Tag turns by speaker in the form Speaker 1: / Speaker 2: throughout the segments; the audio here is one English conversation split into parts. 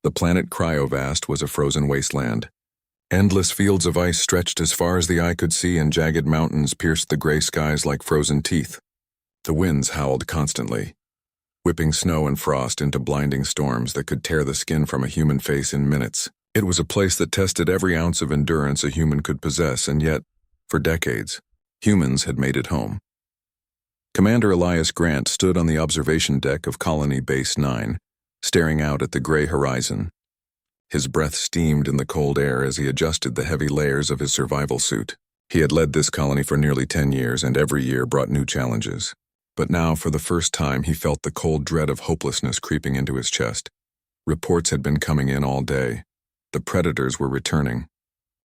Speaker 1: The planet Cryovast was a frozen wasteland. Endless fields of ice stretched as far as the eye could see, and jagged mountains pierced the gray skies like frozen teeth. The winds howled constantly, whipping snow and frost into blinding storms that could tear the skin from a human face in minutes. It was a place that tested every ounce of endurance a human could possess, and yet, for decades, humans had made it home. Commander Elias Grant stood on the observation deck of Colony Base 9, staring out at the gray horizon. His breath steamed in the cold air as he adjusted the heavy layers of his survival suit. He had led this colony for nearly 10 years, and every year brought new challenges. But now, for the first time, he felt the cold dread of hopelessness creeping into his chest. Reports had been coming in all day. The predators were returning.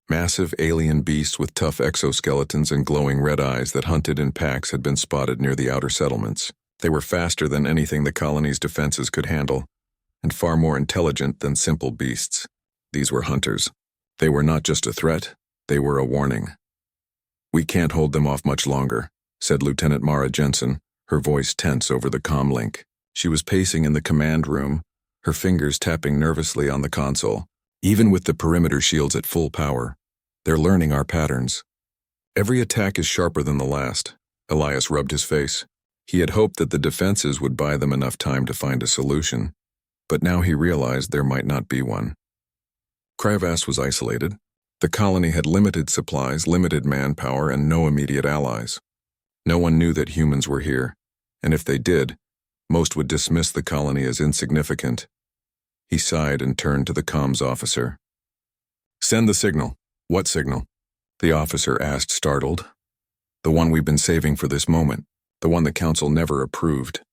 Speaker 1: Massive alien beasts with tough exoskeletons and glowing red eyes that hunted in packs had been spotted near the outer settlements. They were faster than anything the colony's defenses could handle, and far more intelligent than simple beasts. These were hunters. They were not just a threat, they were a warning. "We can't hold them off much longer," said Lieutenant Mara Jensen, her voice tense over the comm link. She was pacing in the command room, her fingers tapping nervously on the console. "Even with the perimeter shields at full power, they're learning our patterns. Every attack is sharper than the last." Elias rubbed his face. He had hoped that the defenses would buy them enough time to find a solution, but now he realized there might not be one. Cryovast was isolated. The colony had limited supplies, limited manpower, and no immediate allies. No one knew that humans were here, and if they did, most would dismiss the colony as insignificant. He sighed and turned to the comms officer. "Send the signal." "What signal?" the officer asked, startled. "The one we've been saving for this moment, the one the council never approved."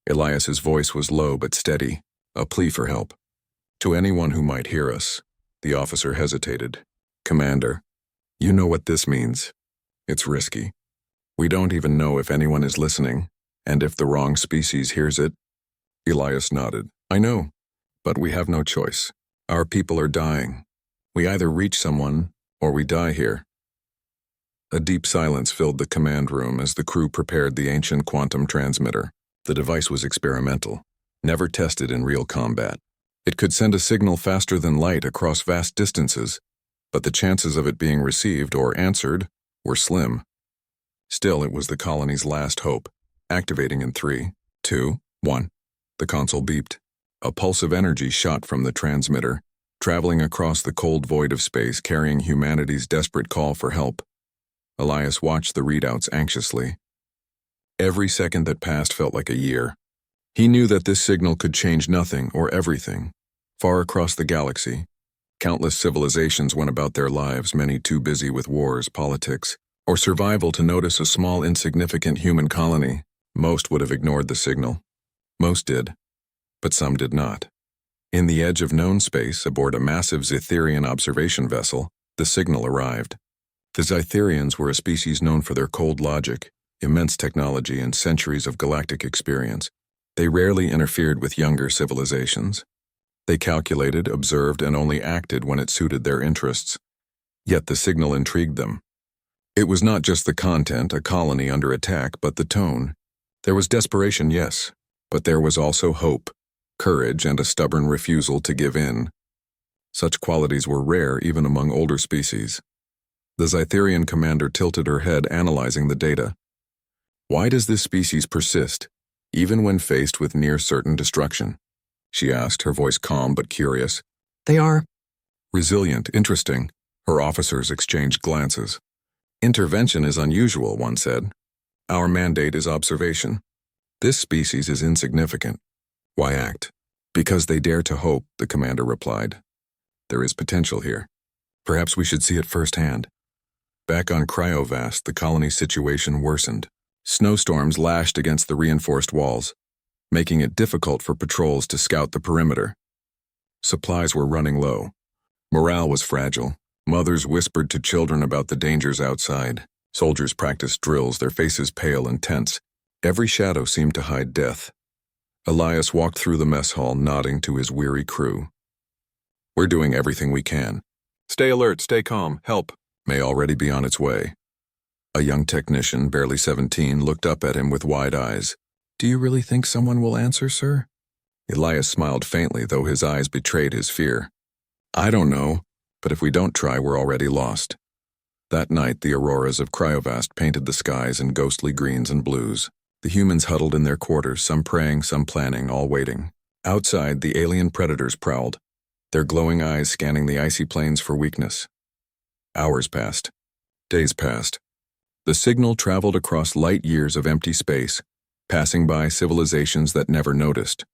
Speaker 1: Elias's voice was low but steady, a plea for help. "To anyone who might hear us." The officer hesitated. "Commander, you know what this means. It's risky. We don't even know if anyone is listening, and if the wrong species hears it." Elias nodded. "I know, but we have no choice. Our people are dying. We either reach someone, or we die here." A deep silence filled the command room as the crew prepared the ancient quantum transmitter. The device was experimental, never tested in real combat. It could send a signal faster than light across vast distances, but the chances of it being received or answered were slim. Still, it was the colony's last hope. Activating in 3, 2, 1. The console beeped. A pulse of energy shot from the transmitter, traveling across the cold void of space, carrying humanity's desperate call for help. Elias watched the readouts anxiously. Every second that passed felt like a year. He knew that this signal could change nothing or everything. Far across the galaxy, countless civilizations went about their lives, many too busy with wars, politics, or survival to notice a small, insignificant human colony. Most would have ignored the signal. Most did, but some did not. In the edge of known space, aboard a massive Zytherian observation vessel, the signal arrived. The Zytherians were a species known for their cold logic, immense technology, and centuries of galactic experience. They rarely interfered with younger civilizations. They calculated, observed, and only acted when it suited their interests. Yet the signal intrigued them. It was not just the content, a colony under attack, but the tone. There was desperation, yes, but there was also hope, courage, and a stubborn refusal to give in. Such qualities were rare even among older species. The Zytherian commander tilted her head, analyzing the data. "Why does this species persist, even when faced with near-certain destruction?" she asked, her voice calm but curious.
Speaker 2: "They are
Speaker 1: resilient, interesting." Her officers exchanged glances. "Intervention is unusual," one said. "Our mandate is observation. This species is insignificant. Why act?" "Because they dare to hope," the commander replied. "There is potential here. Perhaps we should see it firsthand." Back on Cryovast, the colony's situation worsened. Snowstorms lashed against the reinforced walls, making it difficult for patrols to scout the perimeter. Supplies were running low. Morale was fragile. Mothers whispered to children about the dangers outside. Soldiers practiced drills, their faces pale and tense. Every shadow seemed to hide death. Elias walked through the mess hall, nodding to his weary crew. "We're doing everything we can. Stay alert, stay calm, help may already be on its way." A young technician, barely 17, looked up at him with wide eyes. "Do you really think someone will answer, sir?" Elias smiled faintly, though his eyes betrayed his fear. I don't know, but if we don't try, we're already lost. That night, the auroras of Cryovast painted the skies in ghostly greens and blues. The humans huddled in their quarters, some praying, some planning, all waiting. Outside, the alien predators prowled, their glowing eyes scanning the icy plains for weakness. Hours passed. Days passed. The signal traveled across light years of empty space, passing by civilizations that never noticed.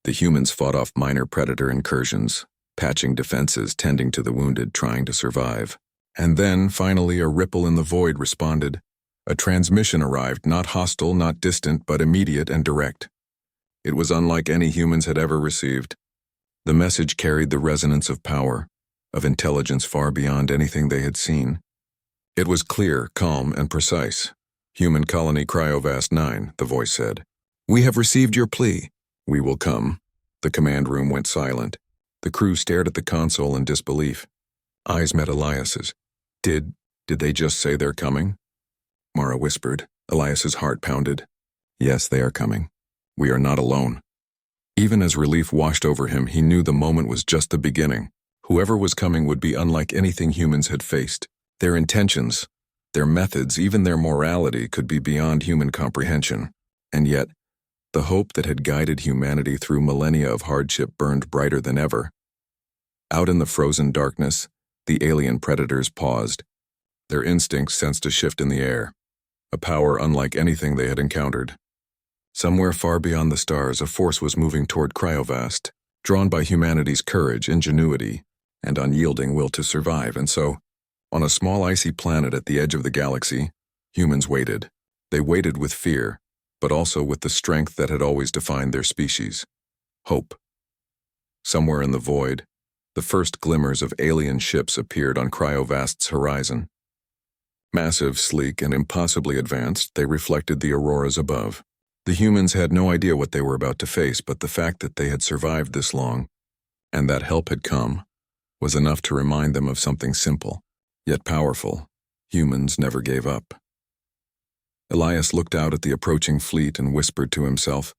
Speaker 1: The humans fought off minor predator incursions, patching defenses, tending to the wounded, trying to survive. And then, finally, a ripple in the void responded. A transmission arrived, not hostile, not distant, but immediate and direct. It was unlike any humans had ever received. The message carried the resonance of power, of intelligence far beyond anything they had seen. It was clear, calm, and precise. Human Colony Cryovast 9, the voice said. We have received your plea. We will come. The command room went silent. The crew stared at the console in disbelief. Eyes met Elias's. Did they just say they're coming? Mara whispered. Elias's heart pounded. Yes, they are coming. We are not alone. Even as relief washed over him, he knew the moment was just the beginning. Whoever was coming would be unlike anything humans had faced. Their intentions, their methods, even their morality could be beyond human comprehension. And yet, the hope that had guided humanity through millennia of hardship burned brighter than ever. Out in the frozen darkness, the alien predators paused. Their instincts sensed a shift in the air, a power unlike anything they had encountered. Somewhere far beyond the stars, a force was moving toward Cryovast, drawn by humanity's courage, ingenuity, and unyielding will to survive. And so, on a small icy planet at the edge of the galaxy, humans waited. They waited with fear, but also with the strength that had always defined their species. Hope. Somewhere in the void, the first glimmers of alien ships appeared on Cryovast's horizon. Massive, sleek, and impossibly advanced, they reflected the auroras above. The humans had no idea what they were about to face, but the fact that they had survived this long, and that help had come, was enough to remind them of something simple, yet powerful. Humans never gave up. Elias looked out at the approaching fleet and whispered to himself,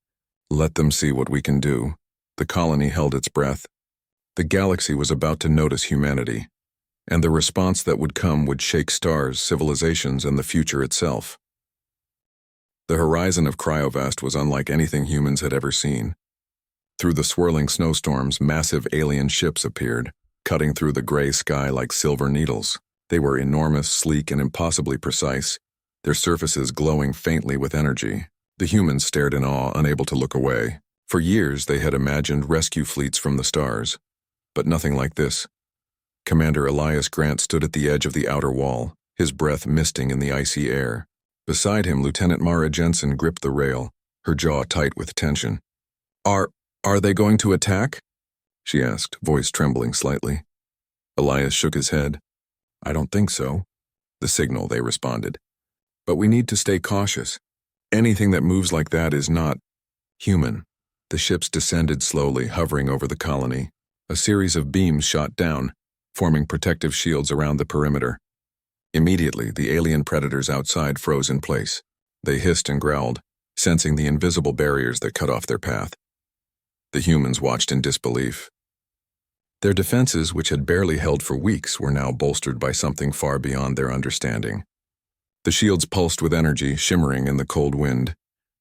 Speaker 1: "Let them see what we can do." The colony held its breath. The galaxy was about to notice humanity, and the response that would come would shake stars, civilizations, and the future itself. The horizon of Cryovast was unlike anything humans had ever seen. Through the swirling snowstorms, massive alien ships appeared, cutting through the gray sky like silver needles. They were enormous, sleek, and impossibly precise, their surfaces glowing faintly with energy. The humans stared in awe, unable to look away. For years, they had imagined rescue fleets from the stars, but nothing like this. Commander Elias Grant stood at the edge of the outer wall, his breath misting in the icy air. Beside him, Lieutenant Mara Jensen gripped the rail, her jaw tight with tension. Are they going to attack?" she asked, voice trembling slightly. Elias shook his head. "I don't think so." "The signal," they responded. "But we need to stay cautious. Anything that moves like that is not human." The ships descended slowly, hovering over the colony. A series of beams shot down, forming protective shields around the perimeter. Immediately, the alien predators outside froze in place. They hissed and growled, sensing the invisible barriers that cut off their path. The humans watched in disbelief. Their defenses, which had barely held for weeks, were now bolstered by something far beyond their understanding. The shields pulsed with energy, shimmering in the cold wind.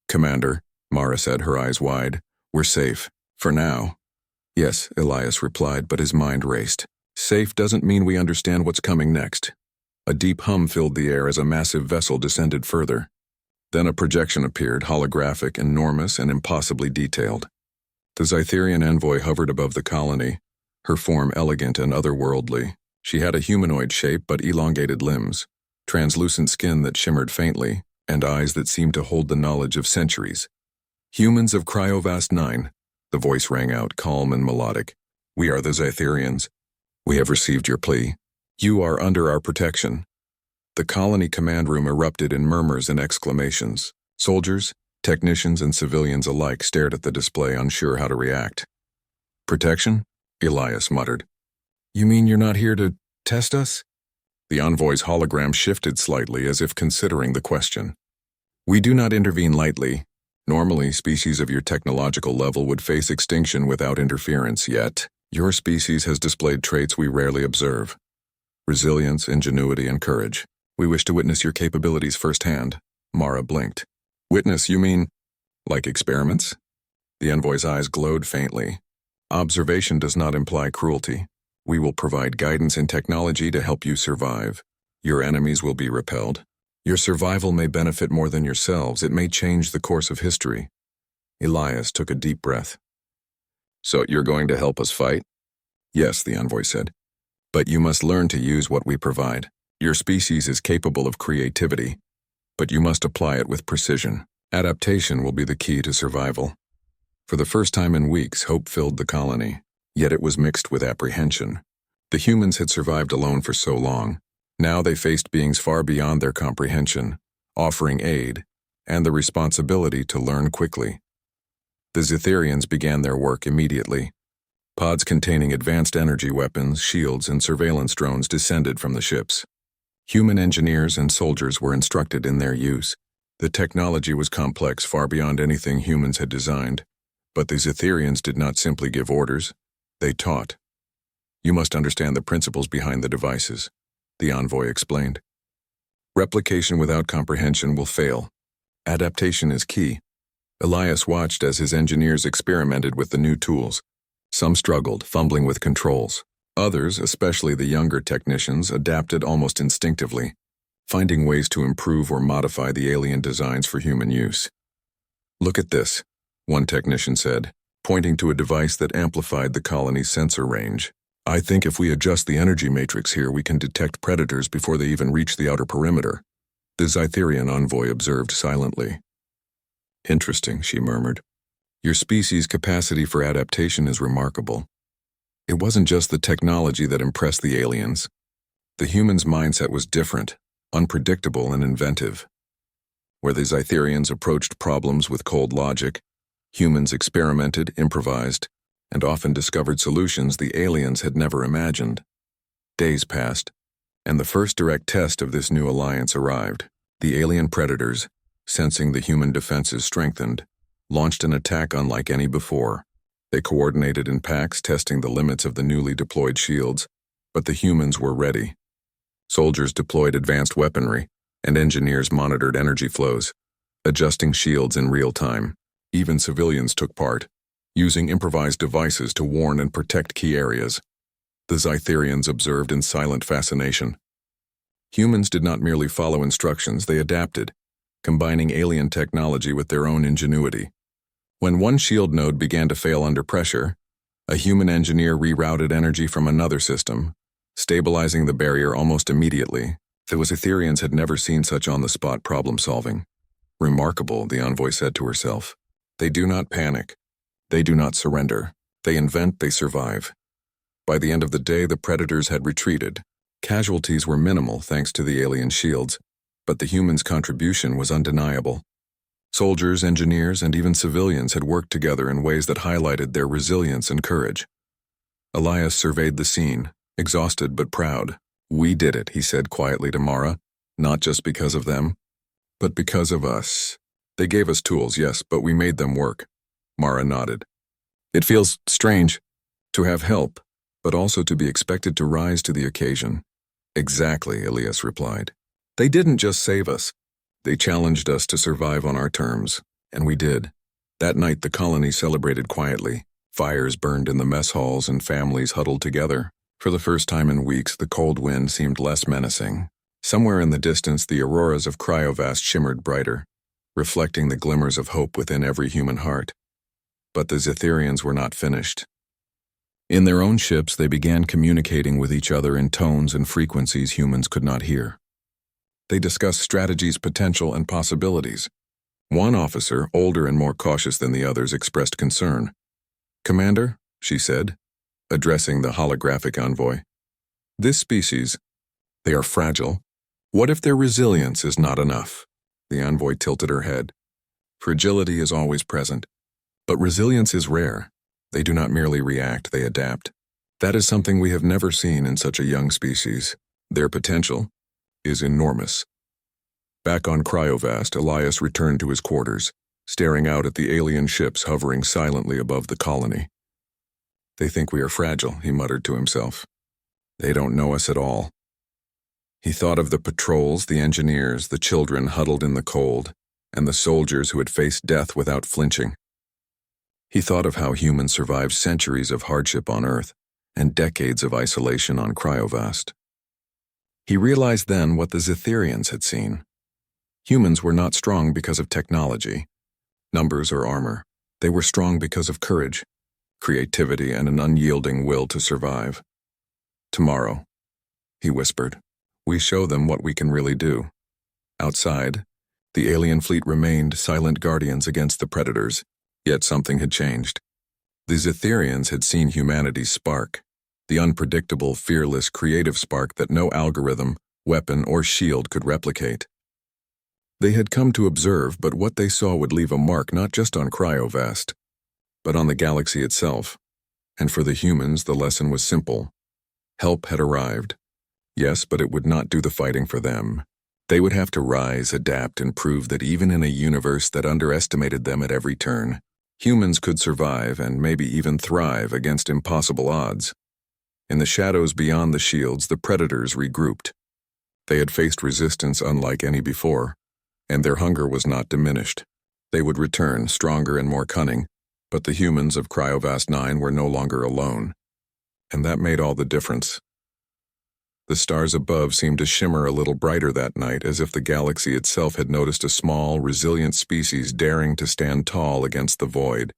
Speaker 1: "Commander," Mara said, her eyes wide, "we're safe. For now." "Yes," Elias replied, but his mind raced. "Safe doesn't mean we understand what's coming next." A deep hum filled the air as a massive vessel descended further. Then a projection appeared, holographic, enormous, and impossibly detailed. The Zytherian envoy hovered above the colony, her form elegant and otherworldly. She had a humanoid shape but elongated limbs, translucent skin that shimmered faintly, and eyes that seemed to hold the knowledge of centuries. "Humans of Cryovast 9, the voice rang out, calm and melodic. "We are the Zytherians. We have received your plea. You are under our protection." The colony command room erupted in murmurs and exclamations. Soldiers, technicians, and civilians alike stared at the display, unsure how to react. "Protection?" Elias muttered. "You mean you're not here to test us?" The envoy's hologram shifted slightly as if considering the question. "We do not intervene lightly. Normally, species of your technological level would face extinction without interference, yet your species has displayed traits we rarely observe. Resilience, ingenuity, and courage. We wish to witness your capabilities firsthand. Mara blinked. Witness, you mean, like experiments? The envoy's eyes glowed faintly. Observation does not imply cruelty. We will provide guidance and technology to help you survive. Your enemies will be repelled. Your survival may benefit more than yourselves. It may change the course of history. Elias took a deep breath. So you're going to help us fight? Yes, the envoy said. But you must learn to use what we provide. Your species is capable of creativity, but you must apply it with precision. Adaptation will be the key to survival. For the first time in weeks, hope filled the colony, yet it was mixed with apprehension. The humans had survived alone for so long. Now they faced beings far beyond their comprehension, offering aid and the responsibility to learn quickly. The Zitherians began their work immediately. Pods containing advanced energy weapons, shields, and surveillance drones descended from the ships. Human engineers and soldiers were instructed in their use. The technology was complex, far beyond anything humans had designed. But the Zitherians did not simply give orders, they taught. You must understand the principles behind the devices, the envoy explained. Replication without comprehension will fail. Adaptation is key. Elias watched as his engineers experimented with the new tools. Some struggled, fumbling with controls. Others, especially the younger technicians, adapted almost instinctively, finding ways to improve or modify the alien designs for human use. Look at this, one technician said, pointing to a device that amplified the colony's sensor range. I think if we adjust the energy matrix here, we can detect predators before they even reach the outer perimeter. The Zytherian envoy observed silently. Interesting, she murmured. Your species' capacity for adaptation is remarkable. It wasn't just the technology that impressed the aliens. The humans' mindset was different, unpredictable, and inventive. Where the Zytherians approached problems with cold logic, humans experimented, improvised, and often discovered solutions the aliens had never imagined. Days passed, and the first direct test of this new alliance arrived. The alien predators, sensing the human defenses strengthened, launched an attack unlike any before. They coordinated in packs, testing the limits of the newly deployed shields, but the humans were ready. Soldiers deployed advanced weaponry, and engineers monitored energy flows, adjusting shields in real time. Even civilians took part, using improvised devices to warn and protect key areas. The Zytherians observed in silent fascination. Humans did not merely follow instructions, they adapted, combining alien technology with their own ingenuity. When one shield node began to fail under pressure, a human engineer rerouted energy from another system, stabilizing the barrier almost immediately. The Zytherians had never seen such on-the-spot problem-solving. Remarkable, the envoy said to herself. They do not panic. They do not surrender. They invent, they survive. By the end of the day, the predators had retreated. Casualties were minimal thanks to the alien shields, but the humans' contribution was undeniable. Soldiers, engineers, and even civilians had worked together in ways that highlighted their resilience and courage. Elias surveyed the scene, exhausted but proud. We did it, he said quietly to Mara, not just because of them, but because of us. They gave us tools, yes, but we made them work. Mara nodded. It feels strange to have help, but also to be expected to rise to the occasion. Exactly, Elias replied. They didn't just save us. They challenged us to survive on our terms, and we did. That night the colony celebrated quietly. Fires burned in the mess halls and families huddled together. For the first time in weeks, the cold wind seemed less menacing. Somewhere in the distance, the auroras of Cryovast shimmered brighter, reflecting the glimmers of hope within every human heart. But the Zytherians were not finished. In their own ships, they began communicating with each other in tones and frequencies humans could not hear. They discussed strategies, potential, and possibilities. One officer, older and more cautious than the others, expressed concern. "Commander," she said, addressing the holographic envoy, "this species, they are fragile. What if their resilience is not enough?" The envoy tilted her head. "Fragility is always present, but resilience is rare. They do not merely react, they adapt. That is something we have never seen in such a young species. Their potential is enormous." Back on Cryovast, Elias returned to his quarters. staring out at the alien ships hovering silently above the colony. "They think we are fragile," he muttered to himself. "They don't know us at all." He thought of the patrols, the engineers, the children huddled in the cold, and the soldiers who had faced death without flinching. He thought of how humans survived centuries of hardship on Earth and decades of isolation on Cryovast. He realized then what the Zetherians had seen. Humans were not strong because of technology, numbers, or armor. They were strong because of courage, creativity, and an unyielding will to survive. "Tomorrow," he whispered, "we show them what we can really do." Outside, the alien fleet remained silent guardians against the predators, yet something had changed. The Zetherians had seen humanity's spark, the unpredictable, fearless, creative spark that no algorithm, weapon, or shield could replicate. They had come to observe, but what they saw would leave a mark not just on Cryovast, but on the galaxy itself. And for the humans, the lesson was simple. Help had arrived. Yes, but it would not do the fighting for them. They would have to rise, adapt, and prove that even in a universe that underestimated them at every turn, humans could survive and maybe even thrive against impossible odds. In the shadows beyond the shields, the predators regrouped. They had faced resistance unlike any before, and their hunger was not diminished. They would return, stronger and more cunning, but the humans of Cryovast 9 were no longer alone. And that made all the difference. The stars above seemed to shimmer a little brighter that night, as if the galaxy itself had noticed a small, resilient species daring to stand tall against the void.